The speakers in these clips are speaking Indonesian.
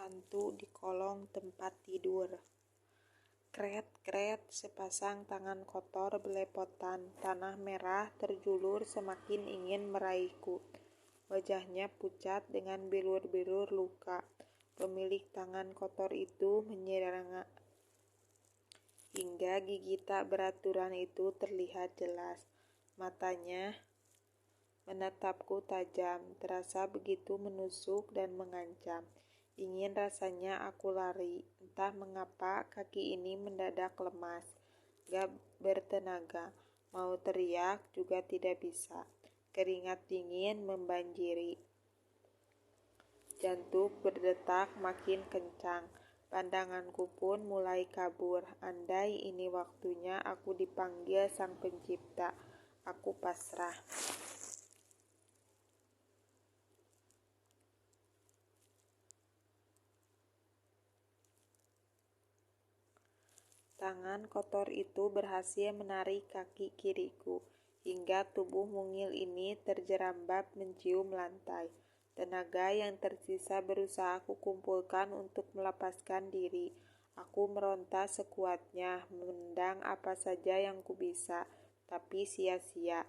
hantu di kolong tempat tidur. Kret-kret, sepasang tangan kotor belepotan, tanah merah terjulur semakin ingin meraihku. Wajahnya pucat dengan bilur-bilur luka. Pemilik tangan kotor itu menyerang hingga gigi tak beraturan itu terlihat jelas. Matanya menatapku tajam, terasa begitu menusuk dan mengancam. Ingin rasanya aku lari, entah mengapa kaki ini mendadak lemas, gak bertenaga. Mau teriak juga tidak bisa. Keringat dingin membanjiri. Jantung berdetak makin kencang. Pandanganku pun mulai kabur. Andai ini waktunya aku dipanggil Sang Pencipta, aku pasrah. Tangan kotor itu berhasil menarik kaki kiriku, hingga tubuh mungil ini terjerambab mencium lantai. Tenaga yang tersisa berusaha kukumpulkan untuk melepaskan diri. Aku meronta sekuatnya, menendang apa saja yang kubisa, tapi sia-sia.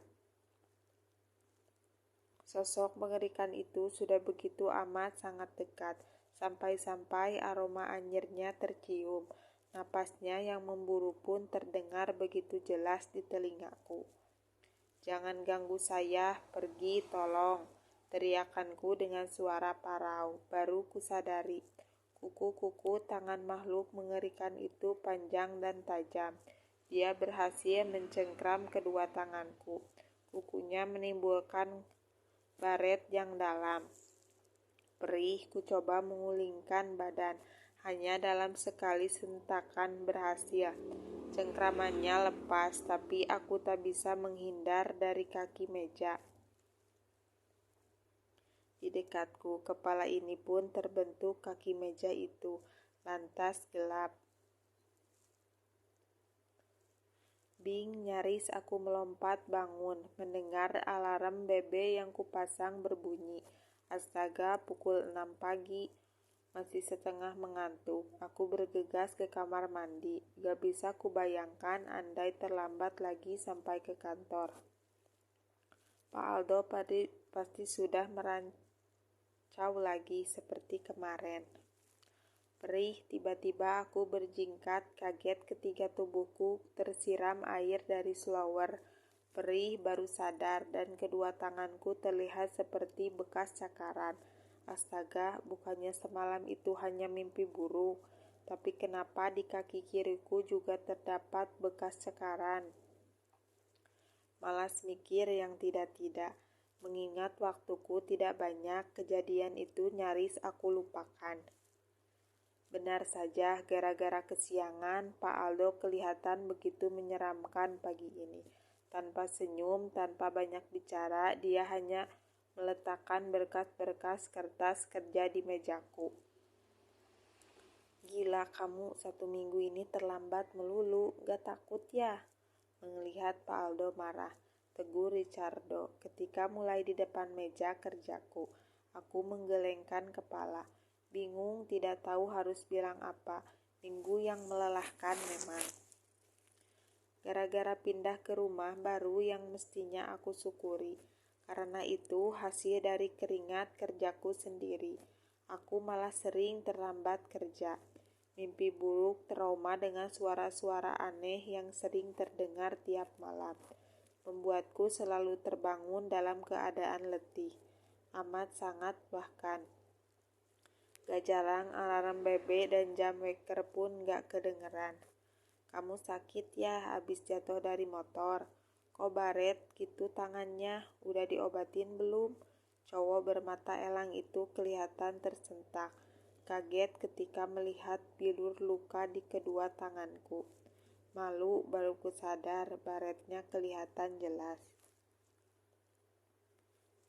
Sosok mengerikan itu sudah begitu amat sangat dekat, sampai-sampai aroma anyirnya tercium. Napasnya yang memburu pun terdengar begitu jelas di telingaku. "Jangan ganggu saya, pergi, tolong," teriakanku dengan suara parau. Baru kusadari, kuku-kuku tangan makhluk mengerikan itu panjang dan tajam. Dia berhasil mencengkram kedua tanganku. Kukunya menimbulkan baret yang dalam. Perih, ku coba mengulingkan badan. Hanya dalam sekali sentakan berhasil. Cengkramannya lepas, tapi aku tak bisa menghindar dari kaki meja di dekatku. Kepala ini pun terbentuk kaki meja itu, lantas gelap. Bing, nyaris aku melompat bangun, mendengar alarm BB yang kupasang berbunyi. Astaga, pukul 6 pagi. Masih setengah mengantuk. Aku bergegas ke kamar mandi. Gak bisa kubayangkan andai terlambat lagi sampai ke kantor. Pak Aldo pasti sudah merancau lagi seperti kemarin. Perih, tiba-tiba aku berjingkat, kaget ketika tubuhku tersiram air dari shower. Perih baru sadar dan kedua tanganku terlihat seperti bekas cakaran. Astaga, bukannya semalam itu hanya mimpi buruk, tapi kenapa di kaki kiriku juga terdapat bekas cakaran? Malas mikir yang tidak-tidak. Mengingat waktuku tidak banyak, kejadian itu nyaris aku lupakan. Benar saja, gara-gara kesiangan, Pak Aldo kelihatan begitu menyeramkan pagi ini. Tanpa senyum, tanpa banyak bicara, dia hanya meletakkan berkas-berkas kertas kerja di mejaku. "Gila kamu, 1 minggu ini terlambat melulu, gak takut ya?" Melihat Pak Aldo marah, tegur Ricardo ketika mulai di depan meja kerjaku. Aku menggelengkan kepala, bingung tidak tahu harus bilang apa. Minggu yang melelahkan memang. Gara-gara pindah ke rumah baru yang mestinya aku syukuri. Karena itu hasil dari keringat kerjaku sendiri. Aku malah sering terlambat kerja. Mimpi buruk, trauma dengan suara-suara aneh yang sering terdengar tiap malam, membuatku selalu terbangun dalam keadaan letih. Amat sangat bahkan. Gak jarang alarm BB dan jam waker pun gak kedengeran. "Kamu sakit ya abis jatuh dari motor? Kok baret gitu tangannya? Udah diobatin belum?" Cowok bermata elang itu kelihatan tersentak, kaget ketika melihat bilur luka di kedua tanganku. Malu baru ku sadar baretnya kelihatan jelas.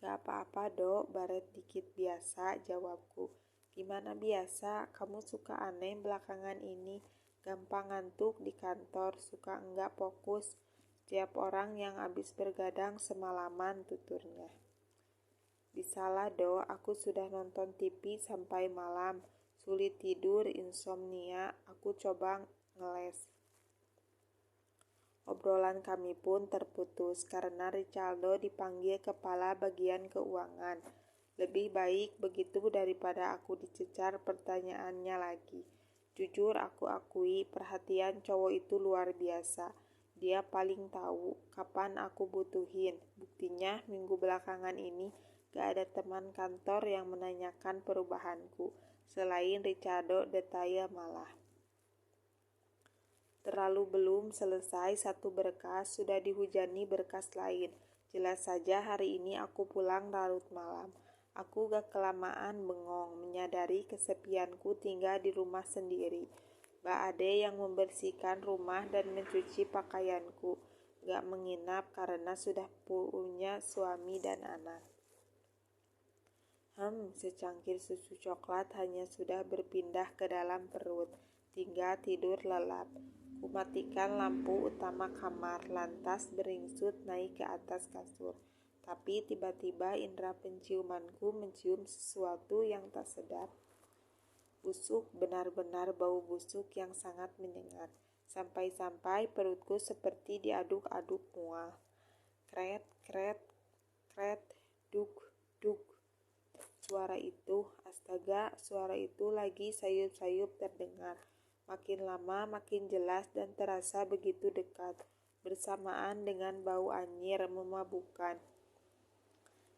"Gak apa-apa dok, baret dikit biasa," jawabku. "Gimana biasa, kamu suka aneh belakangan ini. Gampang ngantuk di kantor, suka enggak fokus. Setiap orang yang habis bergadang semalaman," tuturnya. "Bisalah dok, aku sudah nonton TV sampai malam. Sulit tidur, insomnia, aku coba ngeles. Obrolan kami pun terputus karena Richaldo dipanggil kepala bagian keuangan. Lebih baik begitu daripada aku dicecar pertanyaannya lagi. Jujur aku akui perhatian cowok itu luar biasa. Dia paling tahu kapan aku butuhin. Buktinya minggu belakangan ini gak ada teman kantor yang menanyakan perubahanku. Selain Richardo Detaya malah. Terlalu belum selesai satu berkas, sudah dihujani berkas lain. Jelas saja hari ini aku pulang larut malam. Aku gak kelamaan bengong, menyadari kesepianku tinggal di rumah sendiri. Gak ada yang membersihkan rumah dan mencuci pakaianku. Gak menginap karena sudah punya suami dan anak. Secangkir susu coklat hanya sudah berpindah ke dalam perut. Tinggal tidur lelap. Kumatikan lampu utama kamar, lantas beringsut naik ke atas kasur. Tapi tiba-tiba indera penciumanku mencium sesuatu yang tak sedap. Busuk, benar-benar bau busuk yang sangat menyengat. Sampai-sampai perutku seperti diaduk-aduk mual. Kret, kret, kret, duk, duk. Suara itu lagi sayup-sayup terdengar. Makin lama makin jelas dan terasa begitu dekat, bersamaan dengan bau anyir memabukkan.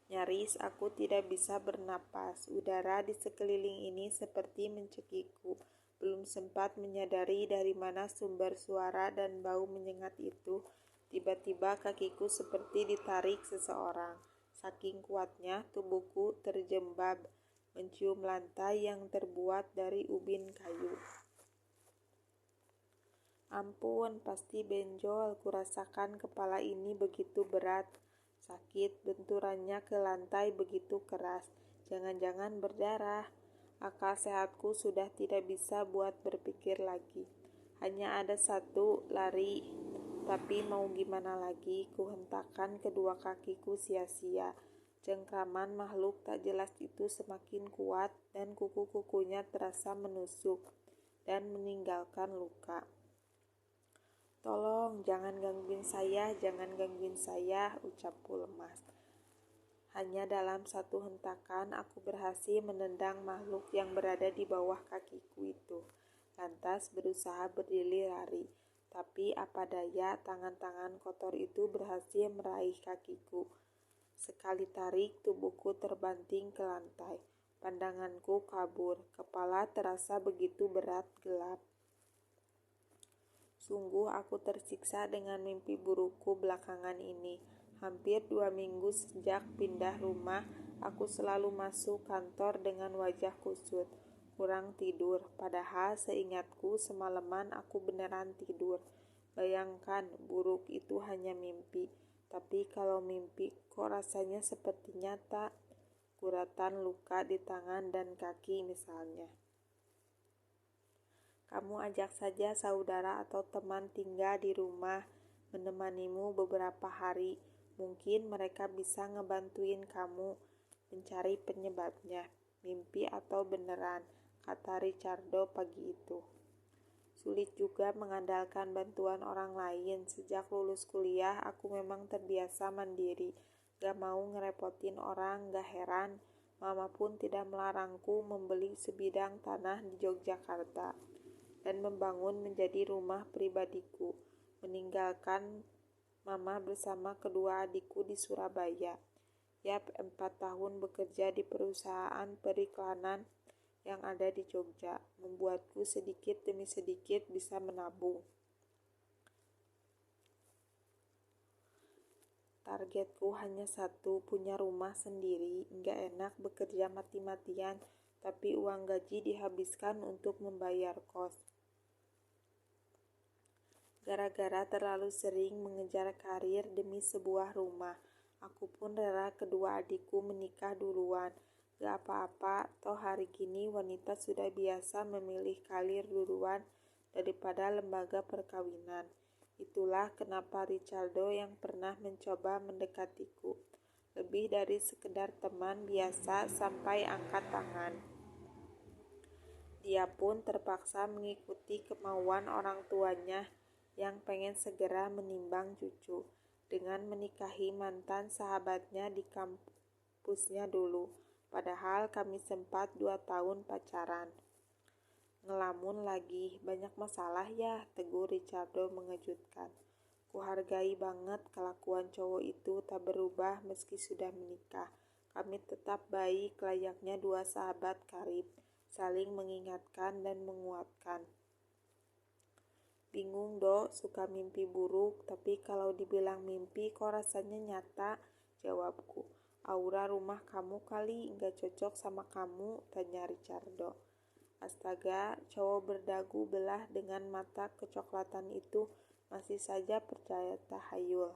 Nyaris aku tidak bisa bernapas, udara di sekeliling ini seperti mencekikku. Belum sempat menyadari dari mana sumber suara dan bau menyengat itu, tiba-tiba kakiku seperti ditarik seseorang. Saking kuatnya tubuhku terjembab, mencium lantai yang terbuat dari ubin kayu. Ampun, pasti benjol, kurasakan kepala ini begitu berat. Sakit, benturannya ke lantai begitu keras. Jangan-jangan berdarah. Akal sehatku sudah tidak bisa buat berpikir lagi. Hanya ada satu, lari. Tapi mau gimana lagi, kuhentakkan kedua kakiku sia-sia. Cengkraman makhluk tak jelas itu semakin kuat dan kuku-kukunya terasa menusuk dan meninggalkan luka. Tolong, jangan gangguin saya, ucapku lemas. Hanya dalam satu hentakan aku berhasil menendang makhluk yang berada di bawah kakiku itu. Lantas berusaha berdiri lari. Tapi apa daya, tangan-tangan kotor itu berhasil meraih kakiku. Sekali tarik, tubuhku terbanting ke lantai. Pandanganku kabur, kepala terasa begitu berat gelap. Sungguh aku tersiksa dengan mimpi burukku belakangan ini. Hampir 2 minggu sejak pindah rumah, aku selalu masuk kantor dengan wajah kusut. Kurang tidur, padahal seingatku semalaman aku beneran tidur. Bayangkan, buruk itu hanya mimpi. Tapi kalau mimpi, kok rasanya seperti nyata? Guratan luka di tangan dan kaki misalnya. Kamu ajak saja saudara atau teman tinggal di rumah, menemanimu beberapa hari. Mungkin mereka bisa ngebantuin kamu mencari penyebabnya. Mimpi atau beneran, kata Richardo pagi itu. Sulit juga mengandalkan bantuan orang lain. Sejak lulus kuliah, aku memang terbiasa mandiri. Gak mau ngerepotin orang, gak heran. Mama pun tidak melarangku membeli sebidang tanah di Yogyakarta dan membangun menjadi rumah pribadiku, meninggalkan mama bersama kedua adikku di Surabaya. 4 tahun bekerja di perusahaan periklanan yang ada di Jogja, membuatku sedikit demi sedikit bisa menabung. Targetku hanya satu, punya rumah sendiri. Nggak enak bekerja mati-matian, tapi uang gaji dihabiskan untuk membayar kos. Gara-gara terlalu sering mengejar karir demi sebuah rumah, aku pun rela kedua adikku menikah duluan. Gak apa-apa, toh hari kini wanita sudah biasa memilih karir duluan daripada lembaga perkawinan. Itulah kenapa Richardo yang pernah mencoba mendekatiku. Lebih dari sekedar teman biasa sampai angkat tangan. Dia pun terpaksa mengikuti kemauan orang tuanya yang pengen segera menimbang cucu dengan menikahi mantan sahabatnya di kampusnya dulu. Padahal kami sempat 2 tahun pacaran. Ngelamun lagi, banyak masalah ya, tegur Ricardo mengejutkan. Kuhargai banget kelakuan cowok itu tak berubah meski sudah menikah. Kami tetap baik layaknya 2 sahabat karib, saling mengingatkan dan menguatkan. Bingung dok, suka mimpi buruk, tapi kalau dibilang mimpi kok rasanya nyata, jawabku. Aura rumah kamu kali nggak cocok sama kamu, tanya Ricardo. Astaga, cowok berdagu belah dengan mata kecoklatan itu masih saja percaya tahayul.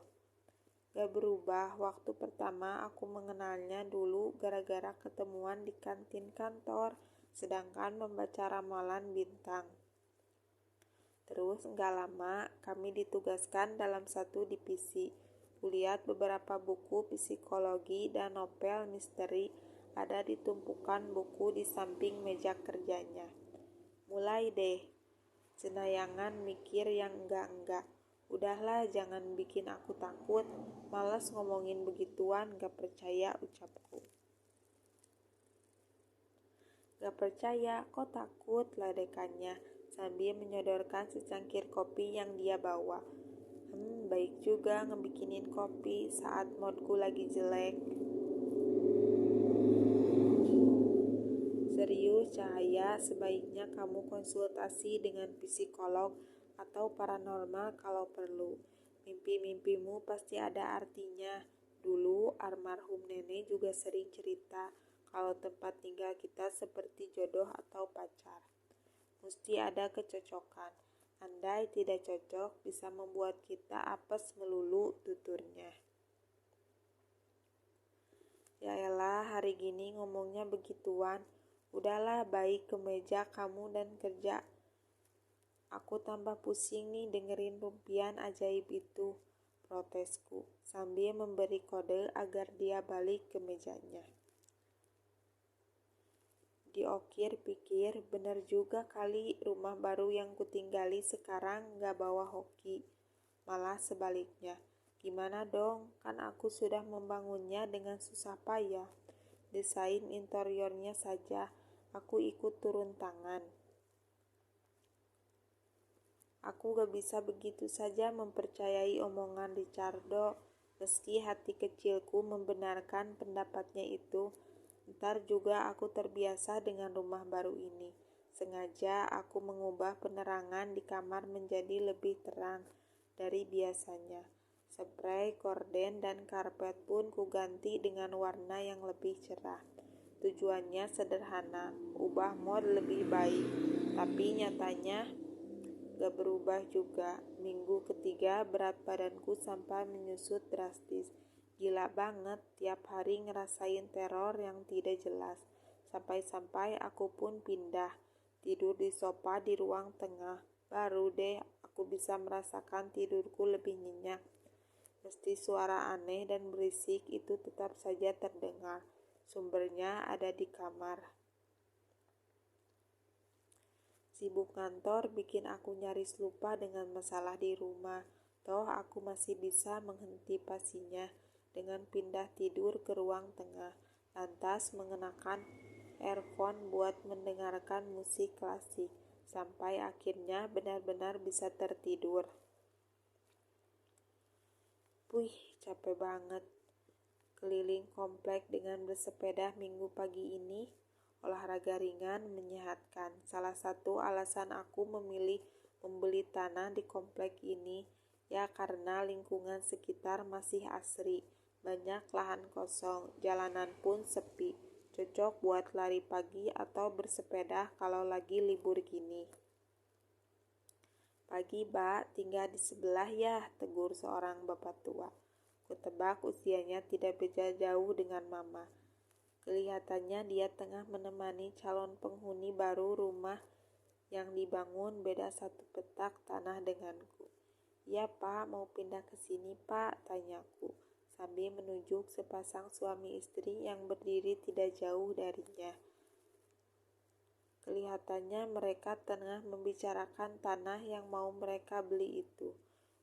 Gak berubah, waktu pertama aku mengenalnya dulu gara-gara ketemuan di kantin kantor, sedangkan membaca ramalan bintang. Terus gak lama kami ditugaskan dalam satu divisi. Kulihat beberapa buku psikologi dan novel misteri ada di tumpukan buku di samping meja kerjanya. Mulai deh, senayangan mikir yang enggak-enggak. Udahlah jangan bikin aku takut, malas ngomongin begituan, gak percaya ucapku. Gak percaya, kok takut, ladekannya sambil menyodorkan secangkir kopi yang dia bawa. Baik juga ngebikinin kopi saat moodku lagi jelek. Serius Cahaya, sebaiknya kamu konsultasi dengan psikolog atau paranormal kalau perlu. Mimpi-mimpimu pasti ada artinya. Dulu almarhum nenek juga sering cerita kalau tempat tinggal kita seperti jodoh atau pacar. Mesti ada kecocokan. Andai tidak cocok bisa membuat kita apes melulu, tuturnya. Ya elah, hari gini ngomongnya begituan. Udahlah, baik ke meja kamu dan kerja. Aku tambah pusing nih dengerin rumpian ajaib itu, protesku, sambil memberi kode agar dia balik ke mejanya. Diokir pikir, bener juga kali rumah baru yang kutinggali sekarang gak bawa hoki. Malah sebaliknya. Gimana dong, kan aku sudah membangunnya dengan susah payah. Desain interiornya saja aku ikut turun tangan. Aku gak bisa begitu saja mempercayai omongan Ricardo, meski hati kecilku membenarkan pendapatnya itu. Ntar juga aku terbiasa dengan rumah baru ini. Sengaja aku mengubah penerangan di kamar menjadi lebih terang dari biasanya. Spray, korden, dan karpet pun kuganti dengan warna yang lebih cerah. Tujuannya sederhana, ubah mood lebih baik. Tapi nyatanya gak berubah juga. Minggu ketiga berat badanku sampai menyusut drastis. Gila banget, tiap hari ngerasain teror yang tidak jelas. Sampai-sampai aku pun pindah, tidur di sofa di ruang tengah. Baru deh aku bisa merasakan tidurku lebih nyenyak. Meski suara aneh dan berisik itu tetap saja terdengar. Sumbernya ada di kamar. Sibuk kantor bikin aku nyaris lupa dengan masalah di rumah. Toh aku masih bisa mengantisipasinya dengan pindah tidur ke ruang tengah, lantas mengenakan earphone buat mendengarkan musik klasik, sampai akhirnya benar-benar bisa tertidur. Puih, capek banget. Keliling komplek dengan bersepeda minggu pagi ini, olahraga ringan menyehatkan. Salah satu alasan aku memilih membeli tanah di komplek ini ya karena lingkungan sekitar masih asri, banyak lahan kosong, jalanan pun sepi, cocok buat lari pagi atau bersepeda kalau lagi libur gini. Pagi, Mbak, tinggal di sebelah ya, tegur seorang bapak tua. Kutebak usianya tidak beda jauh dengan mama. Kelihatannya dia tengah menemani calon penghuni baru rumah yang dibangun beda satu petak tanah denganku. Ya Pak, mau pindah ke sini Pak, tanyaku, sambil menunjuk sepasang suami istri yang berdiri tidak jauh darinya. Kelihatannya mereka tengah membicarakan tanah yang mau mereka beli itu.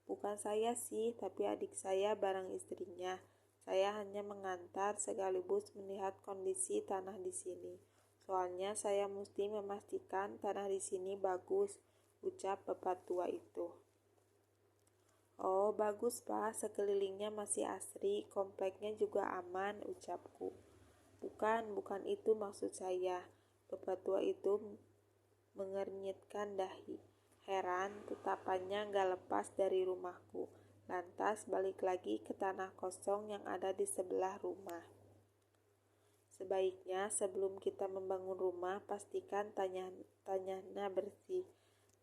Bukan saya sih, tapi adik saya bareng istrinya. Saya hanya mengantar sekaligus melihat kondisi tanah di sini. Soalnya saya mesti memastikan tanah di sini bagus, ucap bapak tua itu. Oh, bagus Pak, sekelilingnya masih asri, kompleknya juga aman, ucapku. Bukan itu maksud saya. Bapak tua itu mengernyitkan dahi. Heran, tatapannya gak lepas dari rumahku. Lantas balik lagi ke tanah kosong yang ada di sebelah rumah. Sebaiknya sebelum kita membangun rumah, pastikan tanahnya bersih.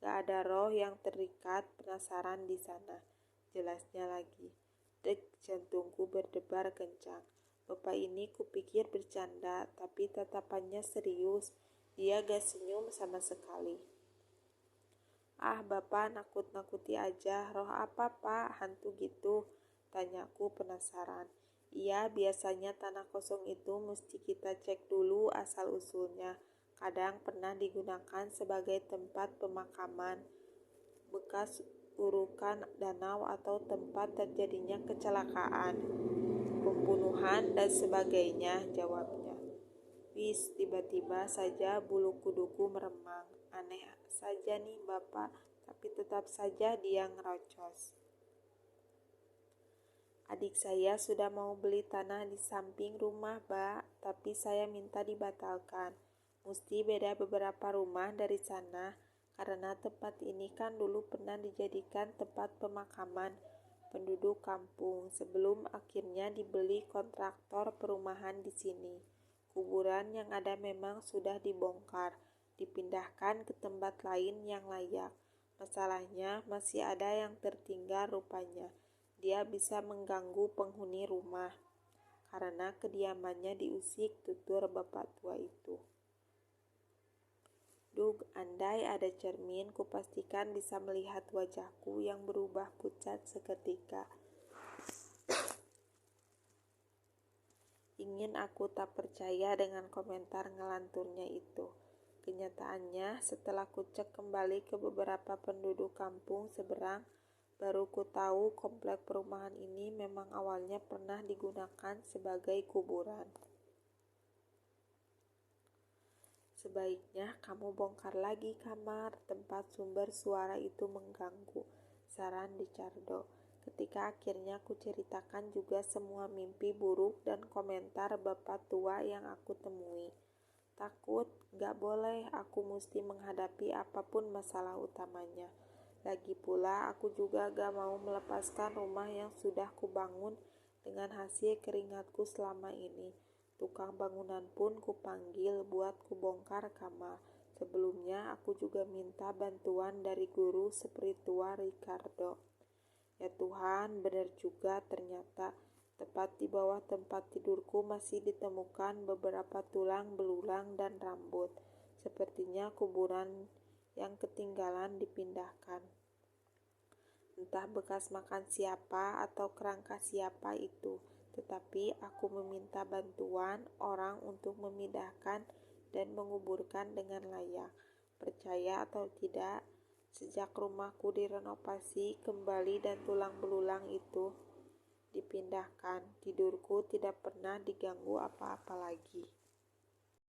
Gak ada roh yang terikat penasaran di sana. Jelasnya lagi. Dek, jantungku berdebar kencang. Bapak ini kupikir bercanda, tapi tatapannya serius. Dia gak senyum sama sekali. Ah, Bapak nakut-nakuti aja. Roh apa, Pak? Hantu gitu? Tanyaku penasaran. Iya, biasanya tanah kosong itu mesti kita cek dulu asal-usulnya. Kadang pernah digunakan sebagai tempat pemakaman, bekas urukan danau atau tempat terjadinya kecelakaan, pembunuhan, dan sebagainya, jawabnya. Wis, tiba-tiba saja bulu kuduku meremang. Aneh saja nih Bapak, tapi tetap saja dia ngerocos. Adik saya sudah mau beli tanah di samping rumah, Mbak, tapi saya minta dibatalkan. Mesti beda beberapa rumah dari sana, karena tempat ini kan dulu pernah dijadikan tempat pemakaman penduduk kampung sebelum akhirnya dibeli kontraktor perumahan di sini. Kuburan yang ada memang sudah dibongkar, dipindahkan ke tempat lain yang layak. Masalahnya masih ada yang tertinggal rupanya. Dia bisa mengganggu penghuni rumah karena kediamannya diusik, tutur bapak tua itu. Dug, andai ada cermin, kupastikan bisa melihat wajahku yang berubah pucat seketika. Ingin aku tak percaya dengan komentar ngelanturnya itu. Kenyataannya, setelah kucek kembali ke beberapa penduduk kampung seberang, baru ku tahu komplek perumahan ini memang awalnya pernah digunakan sebagai kuburan. Sebaiknya kamu bongkar lagi kamar tempat sumber suara itu mengganggu, saran Ricardo. Ketika akhirnya ku ceritakan juga semua mimpi buruk dan komentar bapak tua yang aku temui. Takut, gak boleh, aku mesti menghadapi apapun masalah utamanya. Lagi pula aku juga gak mau melepaskan rumah yang sudah kubangun dengan hasil keringatku selama ini. Tukang bangunan pun kupanggil buat kubongkar kamar. Sebelumnya aku juga minta bantuan dari guru spiritual Ricardo. Ya Tuhan, benar juga ternyata. Tepat di bawah tempat tidurku masih ditemukan beberapa tulang belulang dan rambut. Sepertinya kuburan yang ketinggalan dipindahkan. Entah bekas makan siapa atau kerangka siapa itu. Tetapi aku meminta bantuan orang untuk memindahkan dan menguburkan dengan layak. Percaya atau tidak, sejak rumahku direnovasi kembali dan tulang belulang itu dipindahkan, tidurku tidak pernah diganggu apa-apa lagi.